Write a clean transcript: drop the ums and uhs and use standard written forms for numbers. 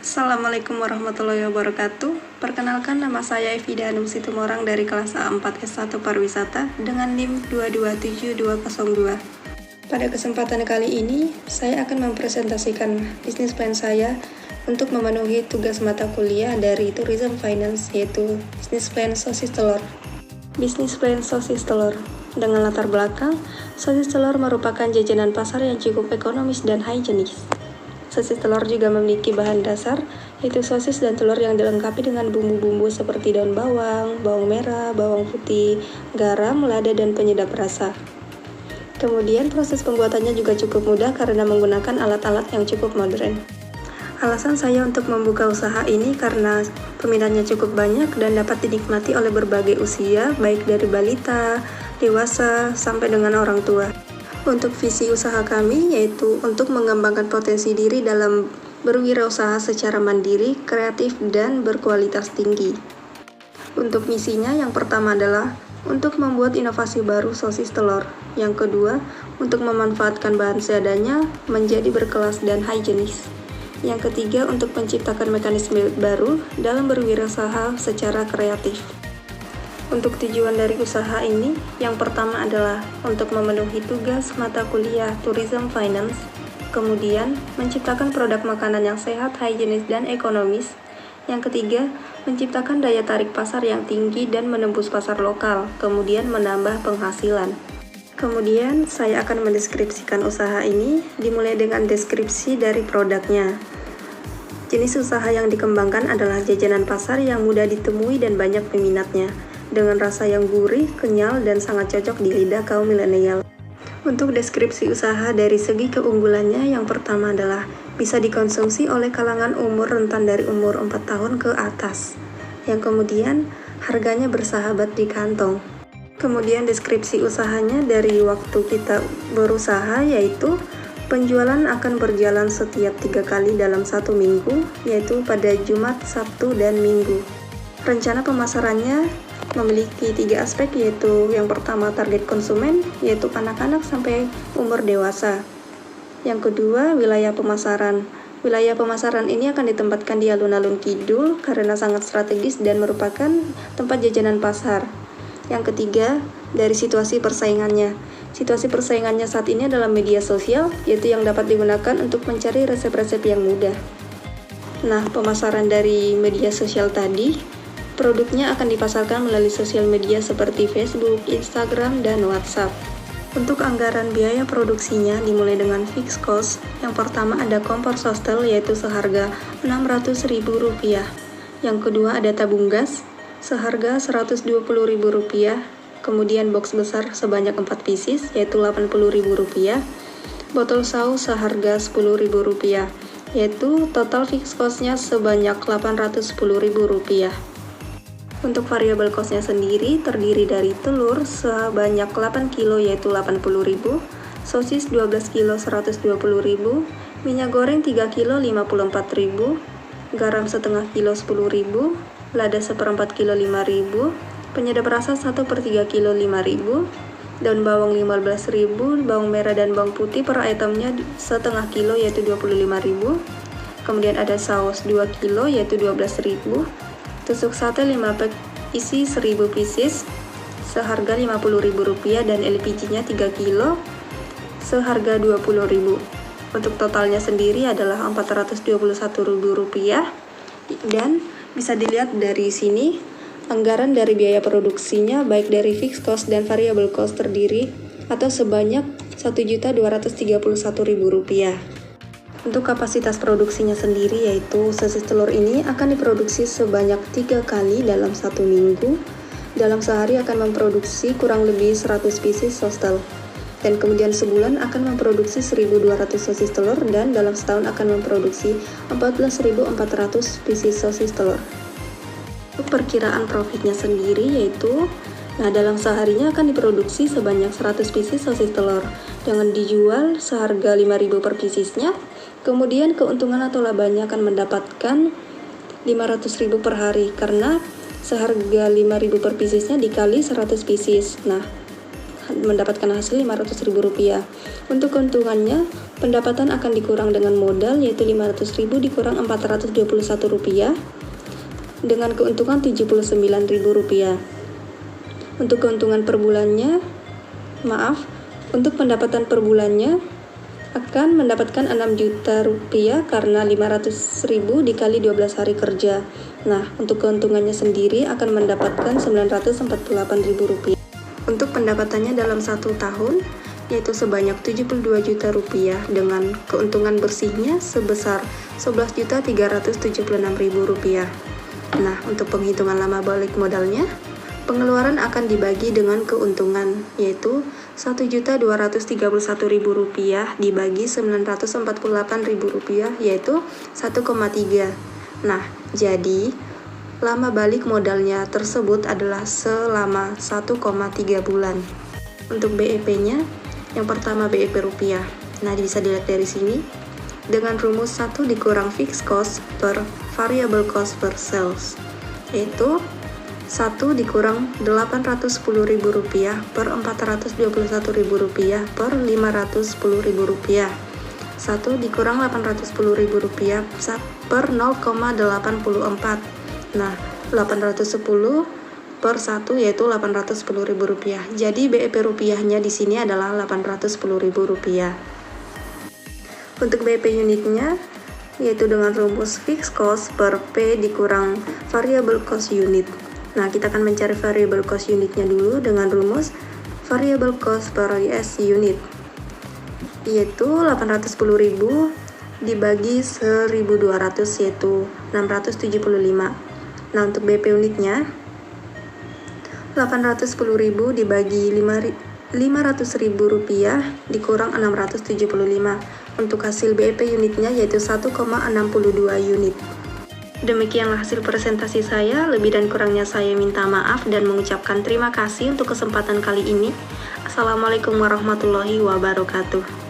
Assalamualaikum warahmatullahi wabarakatuh. Perkenalkan, nama saya Evida Hanum Situmorang dari kelas A4 S1 Pariwisata dengan NIM 227202. Pada kesempatan kali ini, saya akan mempresentasikan bisnis plan saya untuk memenuhi tugas mata kuliah dari Tourism Finance, yaitu bisnis plan sosis telur. Bisnis plan sosis telur dengan latar belakang, sosis telur merupakan jajanan pasar yang cukup ekonomis dan higienis. Sosis telur juga memiliki bahan dasar, yaitu sosis dan telur yang dilengkapi dengan bumbu-bumbu seperti daun bawang, bawang merah, bawang putih, garam, lada, dan penyedap rasa. Kemudian proses pembuatannya juga cukup mudah karena menggunakan alat-alat yang cukup modern. Alasan saya untuk membuka usaha ini karena peminatnya cukup banyak dan dapat dinikmati oleh berbagai usia, baik dari balita, dewasa, sampai dengan orang tua. Untuk visi usaha kami yaitu untuk mengembangkan potensi diri dalam berwirausaha secara mandiri, kreatif, dan berkualitas tinggi. Untuk misinya, yang pertama adalah untuk membuat inovasi baru sosis telur. Yang kedua, untuk memanfaatkan bahan seadanya menjadi berkelas dan higienis. Yang ketiga, untuk menciptakan mekanisme baru dalam berwirausaha secara kreatif. Untuk tujuan dari usaha ini, yang pertama adalah untuk memenuhi tugas mata kuliah Tourism Finance, kemudian menciptakan produk makanan yang sehat, higienis, dan ekonomis. Yang ketiga, menciptakan daya tarik pasar yang tinggi dan menembus pasar lokal, kemudian menambah penghasilan. Kemudian, saya akan mendeskripsikan usaha ini, dimulai dengan deskripsi dari produknya. Jenis usaha yang dikembangkan adalah jajanan pasar yang mudah ditemui dan banyak peminatnya, dengan rasa yang gurih, kenyal, dan sangat cocok di lidah kaum milenial. Untuk deskripsi usaha dari segi keunggulannya, yang pertama adalah bisa dikonsumsi oleh kalangan umur rentan dari umur 4 tahun ke atas. Yang kemudian, harganya bersahabat di kantong. Kemudian deskripsi usahanya dari waktu kita berusaha, yaitu penjualan akan berjalan setiap 3 kali dalam 1 minggu, yaitu pada Jumat, Sabtu, dan Minggu. Rencana pemasarannya memiliki 3 aspek, yaitu yang pertama target konsumen, yaitu anak-anak sampai umur dewasa. Yang kedua, wilayah pemasaran. Wilayah pemasaran ini akan ditempatkan di alun-alun kidul karena sangat strategis dan merupakan tempat jajanan pasar. Yang ketiga, dari situasi persaingannya. Situasi persaingannya saat ini adalah media sosial, yaitu yang dapat digunakan untuk mencari resep-resep yang mudah. Nah, pemasaran dari media sosial tadi, produknya akan dipasarkan melalui sosial media seperti Facebook, Instagram, dan WhatsApp. Untuk anggaran biaya produksinya dimulai dengan fixed cost. Yang pertama ada kompor sostel, yaitu seharga Rp600.000. Yang kedua ada tabung gas seharga Rp120.000. Kemudian box besar sebanyak 4 pieces, yaitu Rp80.000. Botol saus seharga Rp10.000, yaitu total fixed cost-nya sebanyak Rp810.000. Untuk variabel cost-nya sendiri terdiri dari telur sebanyak 8 kilo yaitu Rp80.000, sosis 12 kilo Rp120.000, minyak goreng 3 kilo Rp54.000, garam setengah kilo Rp10.000, lada seperempat kilo Rp5.000, penyedap rasa 1/3 kilo Rp5.000, daun bawang Rp15.000, bawang merah dan bawang putih per itemnya setengah kilo yaitu Rp25.000, kemudian ada saus 2 kilo yaitu Rp12.000, tusuk sate 5 pack isi 1000 pieces seharga Rp50.000 dan LPG-nya 3 kilo seharga Rp20.000. Untuk totalnya sendiri adalah Rp421.000 dan bisa dilihat dari sini anggaran dari biaya produksinya baik dari fixed cost dan variable cost terdiri atau sebanyak Rp1.231.000. Untuk kapasitas produksinya sendiri yaitu sosis telur ini akan diproduksi sebanyak 3 kali dalam 1 minggu. Dalam sehari akan memproduksi kurang lebih 100 pieces sostel. Dan kemudian sebulan akan memproduksi 1.200 sosis telur dan dalam setahun akan memproduksi 14.400 pieces sosis telur. Untuk perkiraan profitnya sendiri yaitu dalam seharinya akan diproduksi sebanyak 100 pieces sosis telur dengan dijual seharga Rp5.000 per piecesnya. Kemudian keuntungan atau labanya akan mendapatkan Rp500.000 per hari karena seharga Rp5.000 per piecesnya dikali 100 pieces. Nah, mendapatkan hasil Rp500.000. Untuk keuntungannya, pendapatan akan dikurang dengan modal yaitu Rp500.000 dikurang Rp421 dengan keuntungan Rp79.000. Untuk keuntungan per bulannya, untuk pendapatan per bulannya akan mendapatkan Rp6 juta karena Rp500.000 dikali 12 hari kerja. Nah, untuk keuntungannya sendiri akan mendapatkan Rp948.000. Untuk pendapatannya dalam 1 tahun, yaitu sebanyak Rp72 juta dengan keuntungan bersihnya sebesar Rp11.376.000. Nah, untuk penghitungan lama balik modalnya, pengeluaran akan dibagi dengan keuntungan, yaitu Rp1.231.000 dibagi Rp948.000, yaitu 1,3. Nah, jadi lama balik modalnya tersebut adalah selama 1,3 bulan. Untuk BEP-nya, yang pertama BEP rupiah. Nah, bisa dilihat dari sini. Dengan rumus 1 dikurang fixed cost per variable cost per sales, yaitu 1 dikurang Rp810.000 per Rp421.000 per Rp510.000. 1 dikurang Rp810.000 per 0,84. Nah, 810 per 1 yaitu Rp810.000. Jadi BEP rupiahnya di sini adalah Rp810.000. Untuk BEP unitnya yaitu dengan rumus fixed cost per P dikurang variable cost unit. Nah, kita akan mencari variable cost unitnya dulu dengan rumus variable cost per US unit, yaitu 810.000 dibagi 1.200 yaitu 675. Nah, untuk BP unitnya 810.000 dibagi 500.000 dikurang 675. Untuk hasil BEP unitnya yaitu 1,62 unit. Demikianlah hasil presentasi saya, lebih dan kurangnya saya minta maaf dan mengucapkan terima kasih untuk kesempatan kali ini. Assalamualaikum warahmatullahi wabarakatuh.